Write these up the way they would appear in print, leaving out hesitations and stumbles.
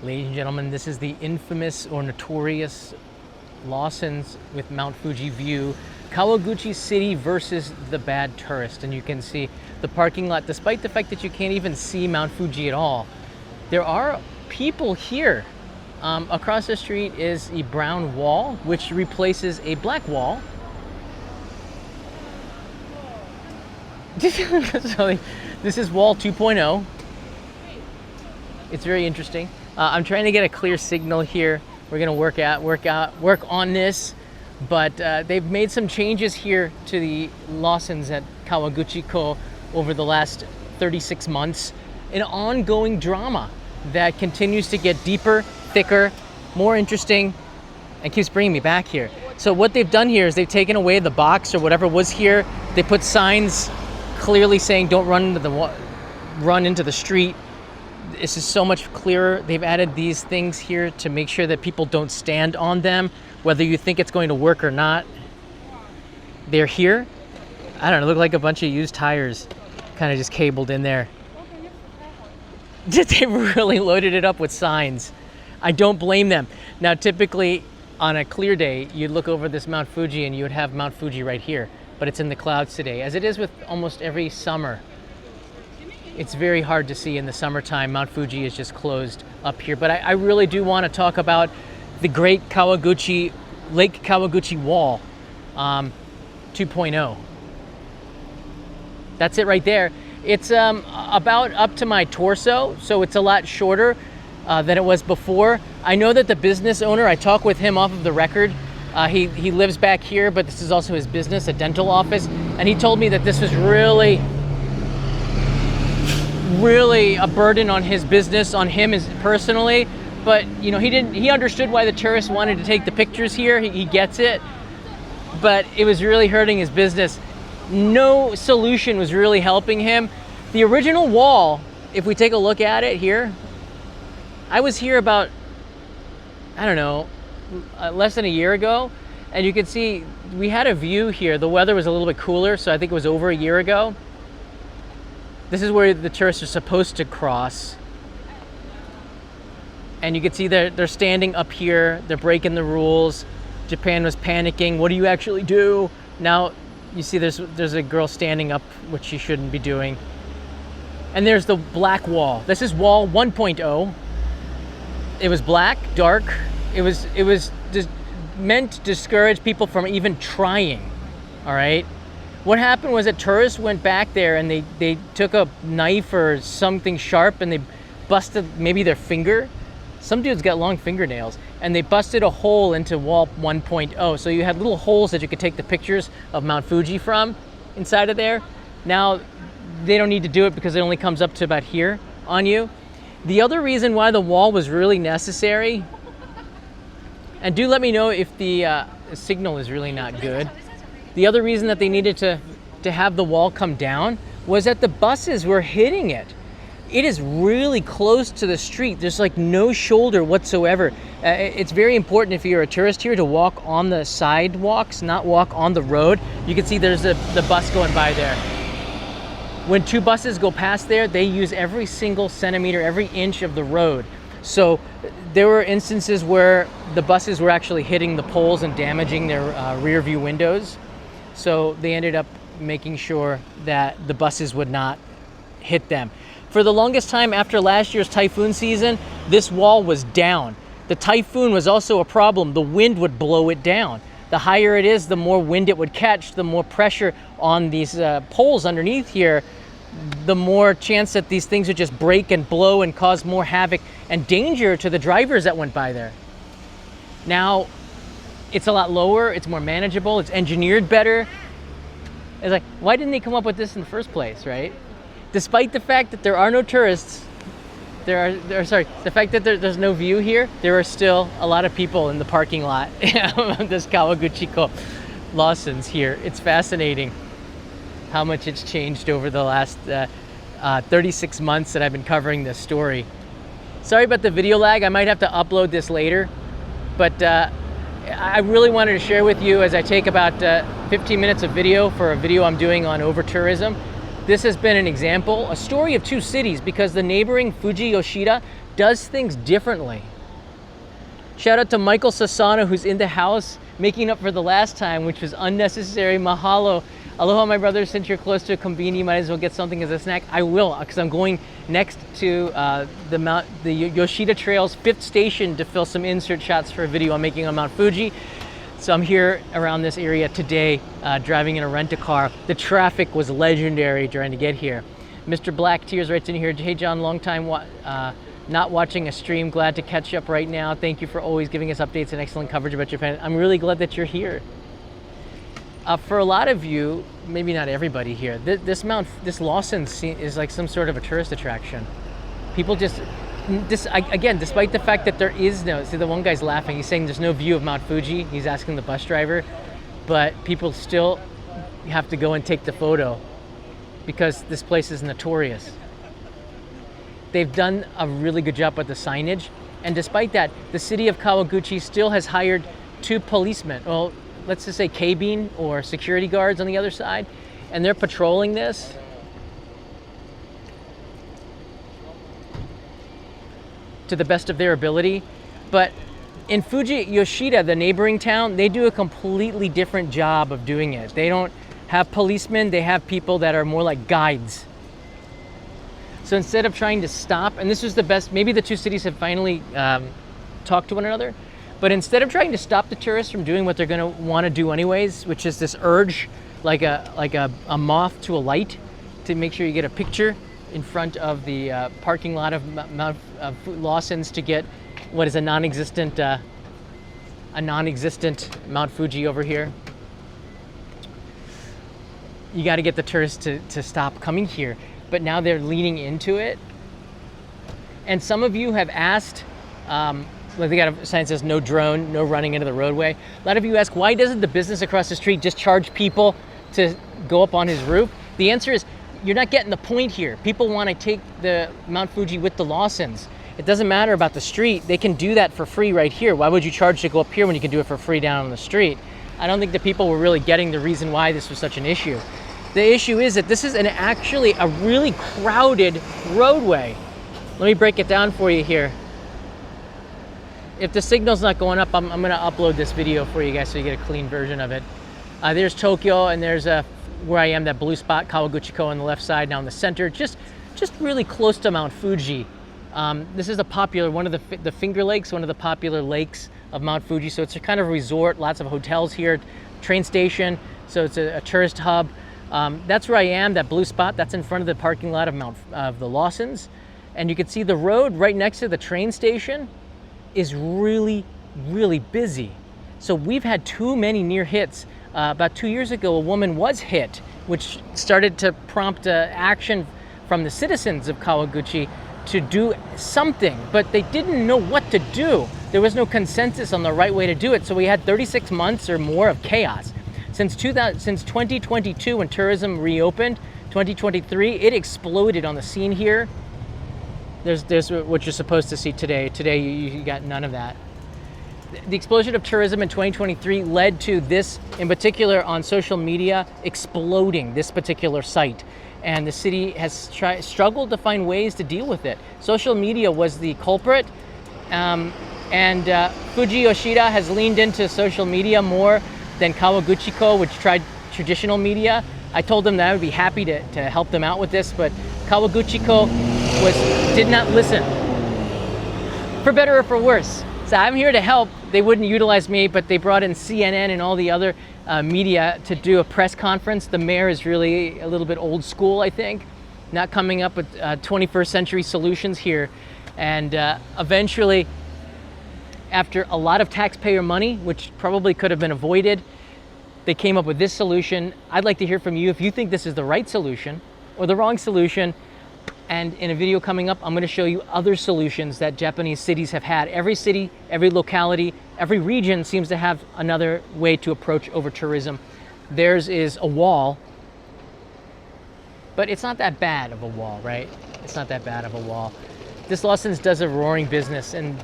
Ladies and gentlemen, this is the infamous or notorious Lawson's with Mount Fuji view, Kawaguchi City versus the bad tourist. And you can see the parking lot, despite the fact that you can't even see Mount Fuji at all. There are people here. Across the street is a brown wall, which replaces a black wall. So this is wall 2.0. It's very interesting. I'm trying to get a clear signal here. We're gonna work on this, but they've made some changes here to the Lawson's at Kawaguchiko over the last 36 months. An ongoing drama that continues to get deeper, thicker, more interesting, and keeps bringing me back here. So what they've done here is they've taken away the box or whatever was here. They put signs clearly saying don't run into the street. This is so much clearer. They've added these things here to make sure that people don't stand on them, whether you think it's going to work or not. They're here. I don't know, look like a bunch of used tires kind of just cabled in there. They really loaded it up with signs. I don't blame them. Now, typically on a clear day, you'd look over this Mount Fuji and you would have Mount Fuji right here, but it's in the clouds today, as it is with almost every summer. It's very hard to see in the summertime. Mount Fuji is just closed up here. But I really do want to talk about the great Lake Kawaguchi Wall 2.0. That's it right there. It's about up to my torso, so it's a lot shorter than it was before. I know that the business owner, I talked with him off of the record. He lives back here, but this is also his business, a dental office. And he told me that this was really a burden on his business, on him personally, but you know, he understood why the tourists wanted to take the pictures here. He gets it, but it was really hurting his business. No solution was really helping him. The original wall, if we take a look at it here, I was here about, I don't know, less than a year ago, and you can see we had a view here. The weather was a little bit cooler, so I think it was over a year ago. This is where the tourists are supposed to cross. And you can see they're standing up here. They're breaking the rules. Japan was panicking. What do you actually do? Now you see there's a girl standing up, which she shouldn't be doing. And there's the black wall. This is wall 1.0. It was black, dark. It was just meant to discourage people from even trying, all right? What happened was that tourists went back there and they took a knife or something sharp and they busted maybe their finger. Some dudes got long fingernails, and they busted a hole into wall 1.0. So you had little holes that you could take the pictures of Mount Fuji from inside of there. Now they don't need to do it because it only comes up to about here on you. The other reason why the wall was really necessary, and do let me know if the signal is really not good. The other reason that they needed to have the wall come down was that the buses were hitting it. It is really close to the street. There's like no shoulder whatsoever. It's very important if you're a tourist here to walk on the sidewalks, not walk on the road. You can see there's the bus going by there. When two buses go past there, they use every single centimeter, every inch of the road. So there were instances where the buses were actually hitting the poles and damaging their rear view windows. So they ended up making sure that the buses would not hit them. For the longest time after last year's typhoon season, this wall was down. The typhoon was also a problem. The wind would blow it down. The higher it is, the more wind it would catch, the more pressure on these poles underneath here, the more chance that these things would just break and blow and cause more havoc and danger to the drivers that went by there. Now, it's a lot lower, it's more manageable, it's engineered better. It's like, why didn't they come up with this in the first place, right? Despite the fact that there are no tourists, the fact that there's no view here, there are still a lot of people in the parking lot of this Kawaguchiko Lawson's here. It's fascinating how much it's changed over the last 36 months that I've been covering this story. Sorry about the video lag. I might have to upload this later, but I really wanted to share with you as I take about 15 minutes of video for a video I'm doing on over-tourism. this has been an example, a story of two cities, because the neighboring Fuji Yoshida does things differently. Shout out to Michael Sasano, who's in the house, making up for the last time, which was unnecessary. Mahalo. Aloha, my brother. Since you're close to a convenience, you might as well get something as a snack. I will, because I'm going next to the Yoshida Trail's 5th station to fill some insert shots for a video I'm making on Mount Fuji. So I'm here around this area today, driving in a rent-a-car. The traffic was legendary trying to get here. Mr. Black Tears writes in here, hey John, long time not watching a stream. Glad to catch up right now. Thank you for always giving us updates and excellent coverage about Japan. I'm really glad that you're here. For a lot of you, maybe not everybody here, this Lawson is like some sort of a tourist attraction. People just, again, despite the fact that there is no, see the one guy's laughing, he's saying there's no view of Mount Fuji. He's asking the bus driver, but people still have to go and take the photo because this place is notorious. They've done a really good job with the signage, and despite that, the city of Kawaguchi still has hired 2 policemen, well, let's just say K-bean or security guards on the other side, and they're patrolling this. To the best of their ability. But in Fuji Yoshida, the neighboring town, they do a completely different job of doing it. They don't have policemen, they have people that are more like guides. So instead of trying to stop, and this was the best, maybe the two cities have finally talked to one another, but instead of trying to stop the tourists from doing what they're gonna wanna do anyways, which is this urge, like a moth to a light, to make sure you get a picture in front of the parking lot of Mount Lawson's to get what is a non-existent Mount Fuji over here. You got to get the tourists to stop coming here, but now they're leaning into it. And some of you have asked, well, they got a sign that says no drone, no running into the roadway. A lot of you ask, why doesn't the business across the street just charge people to go up on his roof? The answer is, you're not getting the point here. People want to take the Mount Fuji with the Lawsons. It doesn't matter about the street. They can do that for free right here. Why would you charge to go up here when you can do it for free down on the street? I don't think the people were really getting the reason why this was such an issue. The issue is that this is actually a really crowded roadway. Let me break it down for you here. If the signal's not going up, I'm gonna upload this video for you guys so you get a clean version of it. There's Tokyo, and there's where I am, that blue spot, Kawaguchiko on the left side, now in the center, just really close to Mount Fuji. This is a popular, one of the Finger Lakes, one of the popular lakes of Mount Fuji. So it's a kind of resort, lots of hotels here, train station, so it's a tourist hub. That's where I am, that blue spot, that's in front of the parking lot of the Lawsons. And you can see the road right next to the train station is really, really busy. So we've had too many near hits. About 2 years ago, a woman was hit, which started to prompt action from the citizens of Kawaguchi to do something, but they didn't know what to do. There was no consensus on the right way to do it, so we had 36 months or more of chaos. Since 2022, when tourism reopened, 2023, it exploded on the scene here. There's what you're supposed to see today. Today, you got none of that. The explosion of tourism in 2023 led to this, in particular on social media, exploding this particular site. And the city has struggled to find ways to deal with it. Social media was the culprit, and Fuji Yoshida has leaned into social media more than Kawaguchiko, which tried traditional media. I told them that I would be happy to help them out with this, but Kawaguchiko did not listen, for better or for worse. So I'm here to help. They wouldn't utilize me, but they brought in CNN and all the other media to do a press conference. The mayor is really a little bit old school, I think, not coming up with 21st century solutions here. And eventually, after a lot of taxpayer money, which probably could have been avoided, they came up with this solution. I'd like to hear from you if you think this is the right solution or the wrong solution. And in a video coming up, I'm going to show you other solutions that Japanese cities have had. Every city, every locality, every region seems to have another way to approach over tourism. Theirs is a wall, but it's not that bad of a wall, right? It's not that bad of a wall. This Lawson's does a roaring business, and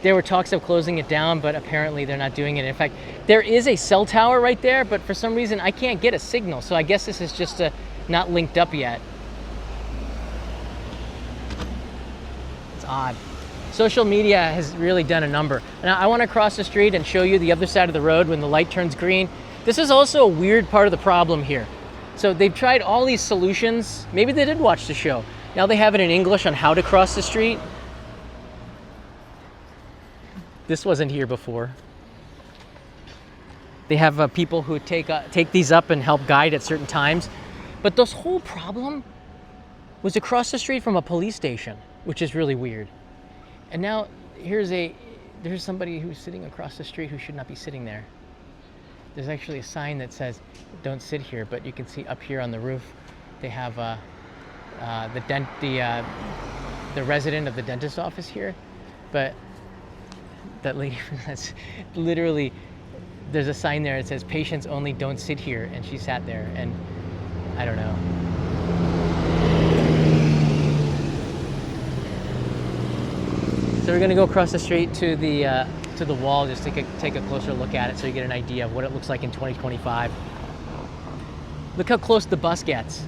there were talks of closing it down, but apparently they're not doing it. In fact, there is a cell tower right there, but for some reason I can't get a signal. So I guess this is just not linked up yet. It's odd. Social media has really done a number. Now I want to cross the street and show you the other side of the road when the light turns green. This is also a weird part of the problem here. So they've tried all these solutions. Maybe they did watch the show. Now they have it in English on how to cross the street. This wasn't here before. They have people who take these up and help guide at certain times. But this whole problem was across the street from a police station, which is really weird. And now there's somebody who's sitting across the street who should not be sitting there. There's actually a sign that says, "Don't sit here," but you can see up here on the roof, they have the resident of the dentist's office here. But that lady, that's literally, there's a sign there that says, "Patients only, don't sit here," and she sat there, and I don't know. So we're gonna go across the street to the wall, just take a closer look at it so you get an idea of what it looks like in 2025. Look how close the bus gets.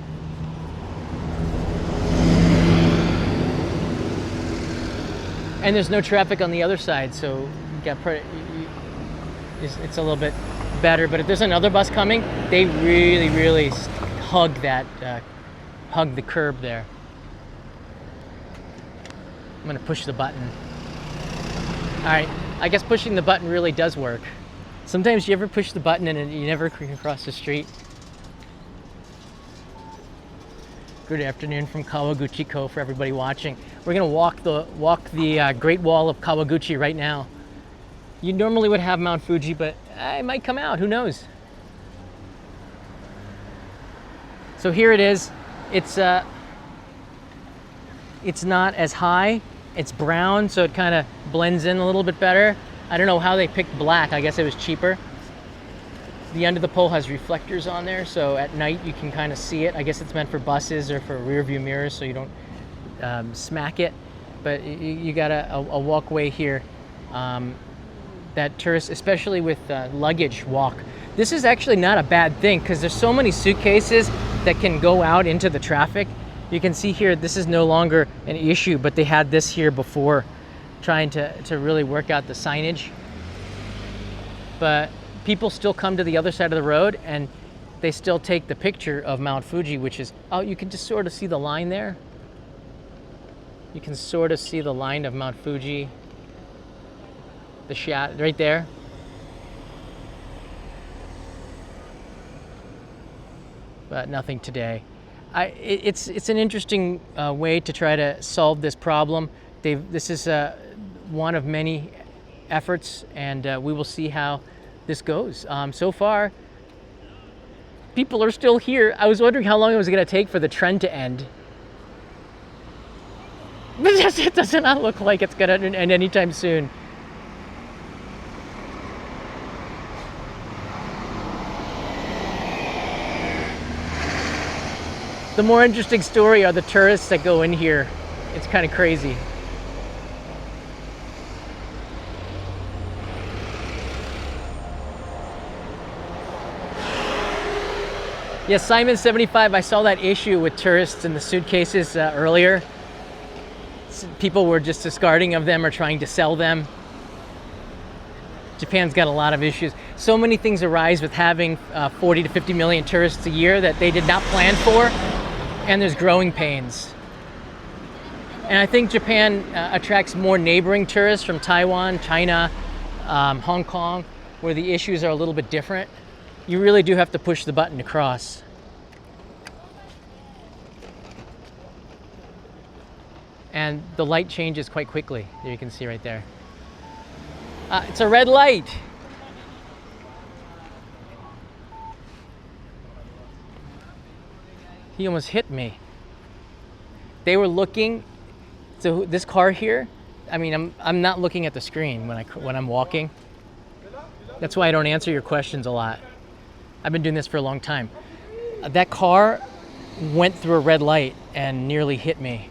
And there's no traffic on the other side, so it's a little bit better. But if there's another bus coming, they really hug the curb there. I'm gonna push the button. All right, I guess pushing the button really does work. Sometimes you ever push the button and you never can cross the street. Good afternoon from Kawaguchiko for everybody watching. We're gonna walk the Great Wall of Kawaguchi right now. You normally would have Mount Fuji, but it might come out, who knows? So here it is. It's not as high. It's brown, so it kind of blends in a little bit better. I don't know how they picked black. I guess it was cheaper. The end of the pole has reflectors on there, so at night you can kind of see it. I guess it's meant for buses or for rear view mirrors, so you don't smack it. But you got a walkway here that tourists, especially with luggage, walk. This is actually not a bad thing because there's so many suitcases that can go out into the traffic. You can see here, this is no longer an issue, but they had this here before, trying to really work out the signage. But people still come to the other side of the road and they still take the picture of Mount Fuji, which is, oh, you can just sort of see the line there. You can sort of see the line of Mount Fuji, the shot right there. But nothing today. It's an interesting way to try to solve this problem. This is one of many efforts, and we will see how this goes. So far, people are still here. I was wondering how long it was going to take for the trend to end. But it does not look like it's going to end anytime soon. The more interesting story are the tourists that go in here. It's kind of crazy. Yes, Simon75, I saw that issue with tourists in the suitcases earlier. People were just discarding of them or trying to sell them. Japan's got a lot of issues. So many things arise with having 40 to 50 million tourists a year that they did not plan for, and there's growing pains. And I think Japan attracts more neighboring tourists from Taiwan, China, Hong Kong, where the issues are a little bit different. You really do have to push the button to cross. And the light changes quite quickly. There you can see right there. It's a red light. He almost hit me. They were looking, so this car here, I mean, I'm not looking at the screen when I'm walking. That's why I don't answer your questions a lot. I've been doing this for a long time. That car went through a red light and nearly hit me.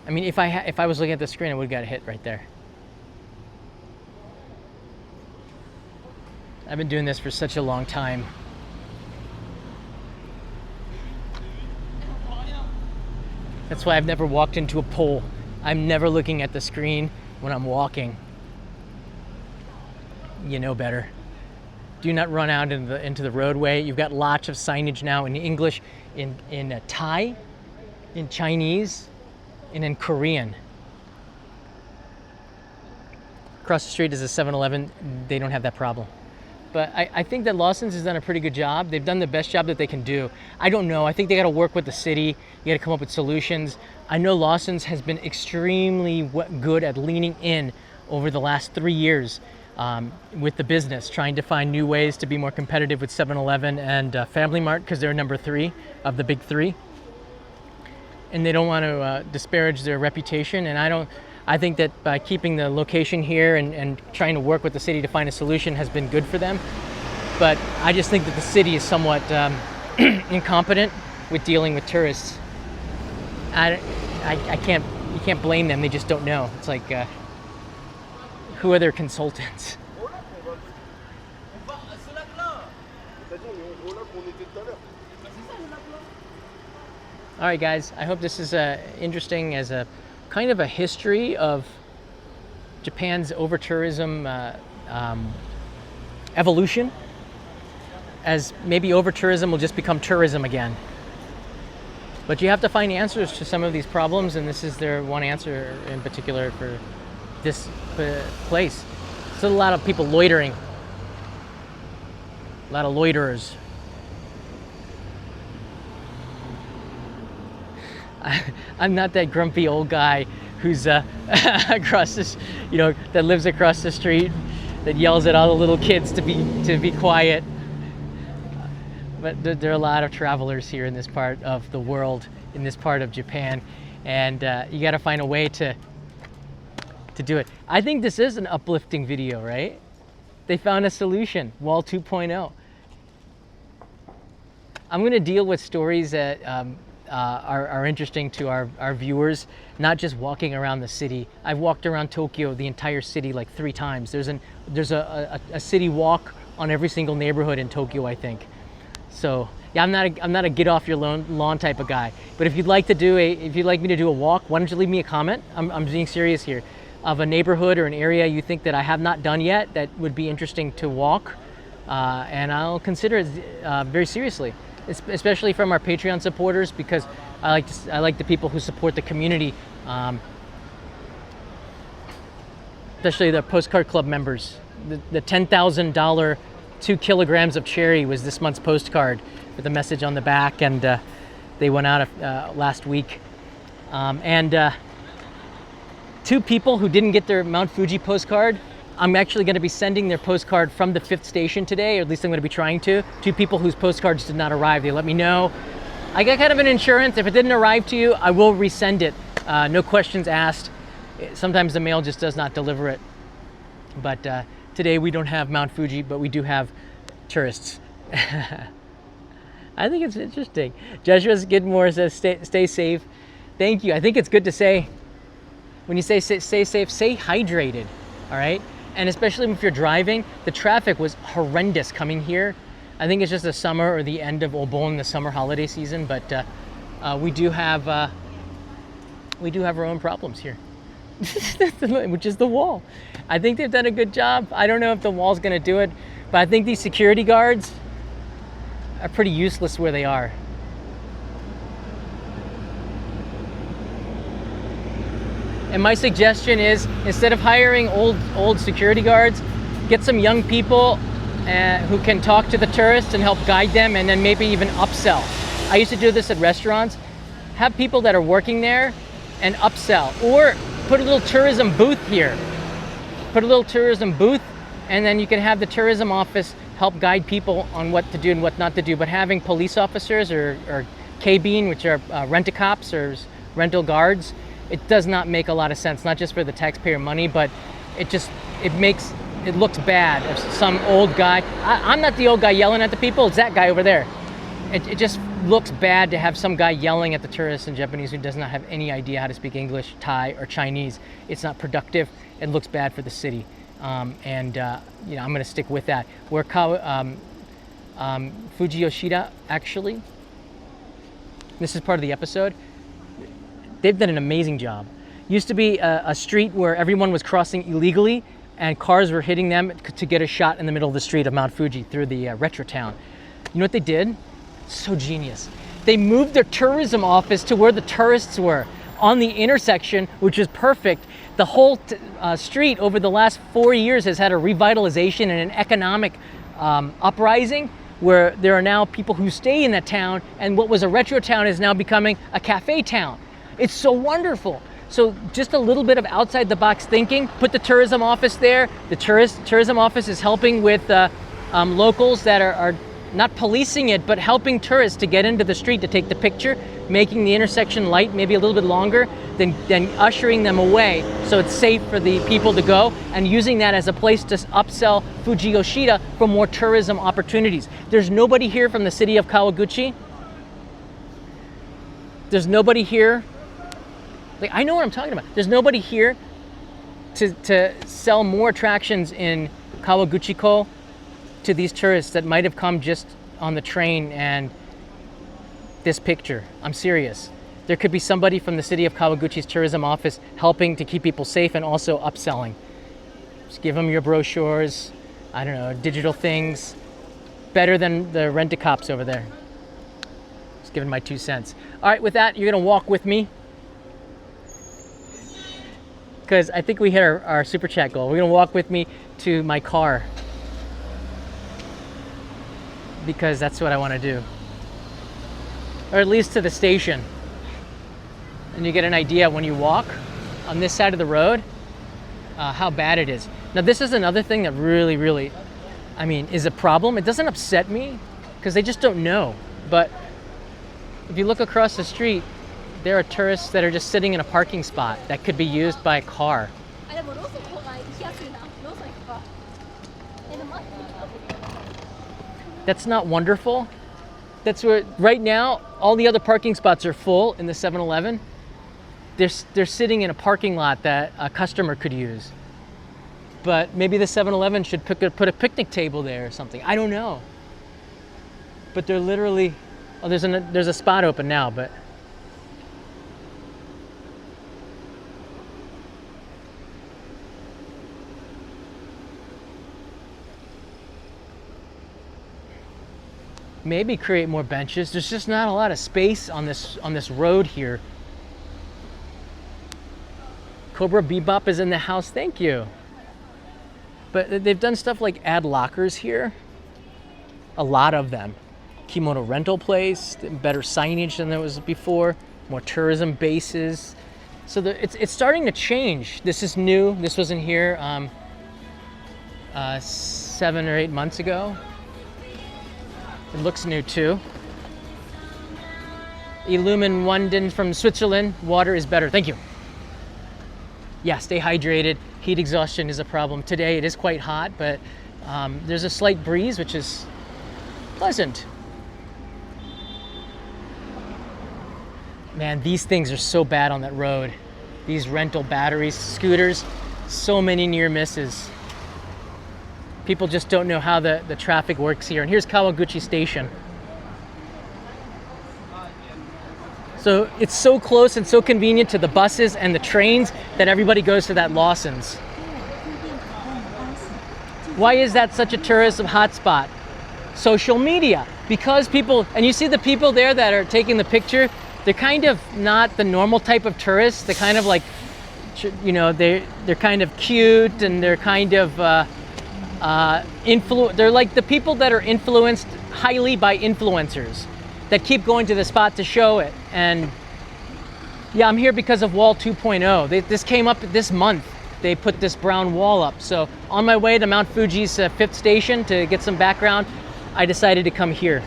I mean, if I was looking at the screen, I would have got hit right there. I've been doing this for such a long time. That's why I've never walked into a pole. I'm never looking at the screen when I'm walking. You know better. Do not run out into the roadway. You've got lots of signage now in English, in Thai, in Chinese, and in Korean. Across the street is a 7-Eleven. They don't have that problem. But I think that Lawson's has done a pretty good job. They've done the best job that they can do. I don't know. I think they got to work with the city. You got to come up with solutions. I know Lawson's has been extremely good at leaning in over the last 3 years with the business, trying to find new ways to be more competitive with 7-Eleven and Family Mart, because they're number 3 of the big 3. And they don't want to disparage their reputation. And I think that by keeping the location here and trying to work with the city to find a solution has been good for them. But I just think that the city is somewhat incompetent with dealing with tourists. You can't blame them. They just don't know. It's like, who are their consultants? All right, guys. I hope this is interesting as a kind of a history of Japan's over-tourism evolution, as maybe over-tourism will just become tourism again. But you have to find answers to some of these problems, and this is their one answer in particular for this place. So a lot of people loitering, a lot of loiterers. I'm not that grumpy old guy who's across this, that lives across the street, that yells at all the little kids to be quiet. But there are a lot of travelers here in this part of the world, in this part of Japan, and you got to find a way to do it. I think this is an uplifting video, right? They found a solution, Wall 2.0. I'm going to deal with stories that are interesting to our viewers, not just walking around the city. I've walked around Tokyo, the entire city, like 3 times. There's a city walk on every single neighborhood in Tokyo, I think. So yeah, I'm not a get off your lawn type of guy. But if you'd like me to do a walk, why don't you leave me a comment? I'm being serious here, of a neighborhood or an area you think that I have not done yet that would be interesting to walk, and I'll consider it very seriously. Especially from our Patreon supporters, because I like the people who support the community, especially the Postcard Club members. The $10,000 2 kilograms of cherry was this month's postcard with a message on the back, and they went out last week. And 2 people who didn't get their Mount Fuji postcard, I'm actually going to be sending their postcard from the 5th station today, or at least I'm going to be trying to. 2 people whose postcards did not arrive. They let me know. I got kind of an insurance. If it didn't arrive to you, I will resend it. No questions asked. Sometimes the mail just does not deliver it. But today we don't have Mount Fuji, but we do have tourists. I think it's interesting. Joshua Skidmore says, stay safe. Thank you. I think it's good to say, when you say stay safe, stay hydrated. All right? And especially if you're driving, the traffic was horrendous coming here. I think it's just the summer or the end of Obon, the summer holiday season, but we do have our own problems here, which is the wall. I think they've done a good job. I don't know if the wall's going to do it, but I think these security guards are pretty useless where they are. And my suggestion is, instead of hiring old security guards, get some young people who can talk to the tourists and help guide them, and then maybe even upsell. I used to do this at restaurants. Have people that are working there and upsell, or put a little tourism booth here. Put a little tourism booth, and then you can have the tourism office help guide people on what to do and what not to do. But having police officers or K-bean, which are rent-a-cops or rental guards, it does not make a lot of sense, not just for the taxpayer money, but it looks bad if some old guy, I'm not the old guy yelling at the people, it's that guy over there. It just looks bad to have some guy yelling at the tourists in Japanese who does not have any idea how to speak English, Thai, or Chinese. It's not productive. It looks bad for the city. I'm going to stick with that. Where Fuji Yoshida, actually, this is part of the episode, They've done an amazing job. Used to be a street where everyone was crossing illegally and cars were hitting them to get a shot in the middle of the street of Mount Fuji through the retro town. You know what they did? So genius. They moved their tourism office to where the tourists were, on the intersection, which is perfect. The whole street over the last 4 years has had a revitalization and an economic uprising, where there are now people who stay in that town, and what was a retro town is now becoming a cafe town. It's so wonderful. So just a little bit of outside the box thinking, put the tourism office there. The tourism office is helping with locals that are not policing it, but helping tourists to get into the street to take the picture, making the intersection light maybe a little bit longer, then ushering them away so it's safe for the people to go, and using that as a place to upsell Fuji Yoshida for more tourism opportunities. There's nobody here from the city of Kawaguchi. There's nobody here. Like, I know what I'm talking about. There's nobody here to sell more attractions in Kawaguchiko to these tourists that might have come just on the train and this picture. I'm serious. There could be somebody from the city of Kawaguchi's tourism office helping to keep people safe and also upselling. Just give them your brochures, I don't know, digital things. Better than the rent-a-cops over there. Just giving my 2 cents. All right, with that, you're gonna walk with me, because I think we hit our super chat goal. We're gonna walk with me to my car, because that's what I want to do, or at least to the station. And you get an idea when you walk on this side of the road how bad it is. Now this is another thing that really, I mean, is a problem. It doesn't upset me because they just don't know. But if you look across the street, there are tourists that are just sitting in a parking spot that could be used by a car. That's not wonderful. That's where, right now, all the other parking spots are full in the 7-Eleven. They're sitting in a parking lot that a customer could use. But maybe the 7-Eleven should put a picnic table there or something. I don't know. But they're literally, oh, there's a spot open now, but. Maybe create more benches. There's just not a lot of space on this road here. Cobra Bebop is in the house, thank you. But they've done stuff like add lockers here. A lot of them. Kimono rental place, better signage than there was before, more tourism bases. So it's starting to change. This is new. This wasn't here 7 or 8 months ago. It looks new too. Illumin London from Switzerland. Water is better. Thank you. Yeah, stay hydrated. Heat exhaustion is a problem. Today it is quite hot, but there's a slight breeze, which is pleasant. Man, these things are so bad on that road. These rental batteries, scooters, so many near misses. People just don't know how the traffic works here. And here's Kawaguchi Station. So it's so close and so convenient to the buses and the trains that everybody goes to that Lawson's. Why is that such a tourism hotspot? Social media. Because people, and you see the people there that are taking the picture, they're kind of not the normal type of tourists. They're kind of like, you know, they're kind of cute, and they're kind of, they're like the people that are influenced highly by influencers that keep going to the spot to show it. And yeah, I'm here because of Wall 2.0. This came up this month. They put this brown wall up. So on my way to Mount Fuji's 5th station to get some background, I decided to come here.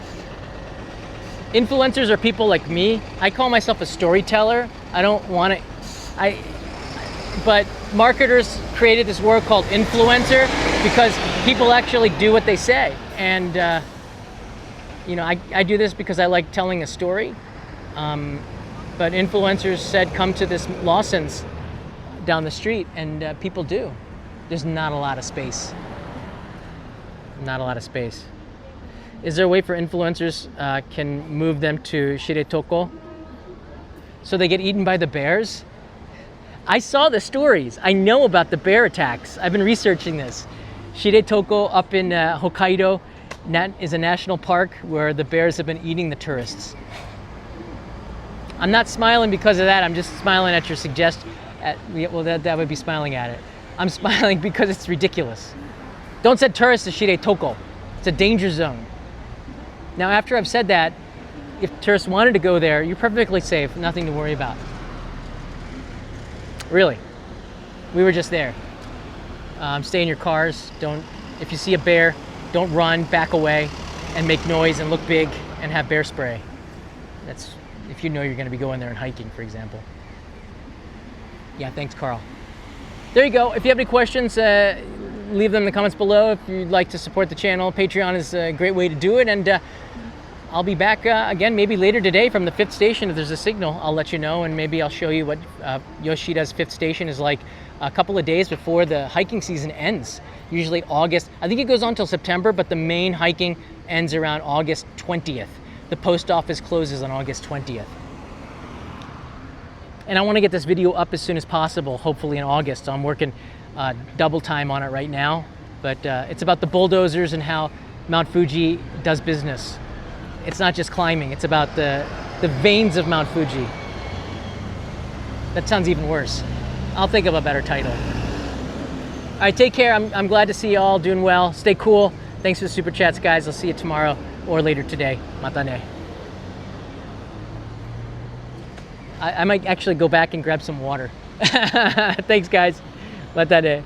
Influencers are people like me. I call myself a storyteller. I don't want to, but marketers created this word called influencer because people actually do what they say. And, you know, I do this because I like telling a story. But influencers said, come to this Lawson's down the street, and people do. There's not a lot of space. Not a lot of space. Is there a way for influencers can move them to Shiretoko? so they get eaten by the bears. I saw the stories. I know about the bear attacks. I've been researching this. Shire-toko up in Hokkaido is a national park where the bears have been eating the tourists. I'm not smiling because of that. I'm just smiling at your suggestion. Well, that would be smiling at it. I'm smiling because it's ridiculous. Don't send tourists to Shire-toko. It's a danger zone. Now, after I've said that, if tourists wanted to go there, you're perfectly safe. Nothing to worry about. Really. We were just there. Stay in your cars. If you see a bear, don't run, back away, and make noise and look big and have bear spray. That's if you know you're going to be going there and hiking, for example. Yeah, thanks, Carl. There you go. If you have any questions, leave them in the comments below. If you'd like to support the channel, Patreon is a great way to do it. And I'll be back again maybe later today from the 5th station. If there's a signal, I'll let you know, and maybe I'll show you what Yoshida's 5th station is like a couple of days before the hiking season ends. Usually August. I think it goes on till September, but the main hiking ends around August 20th. The post office closes on August 20th. And I want to get this video up as soon as possible, hopefully in August. So I'm working double time on it right now. But it's about the bulldozers and how Mount Fuji does business. It's not just climbing, it's about the veins of Mount Fuji. That sounds even worse. I'll think of a better title. All right, take care. I'm glad to see you all doing well. Stay cool. Thanks for the super chats, guys. I'll see you tomorrow or later today. Mata ne. I might actually go back and grab some water. Thanks, guys. Mata ne.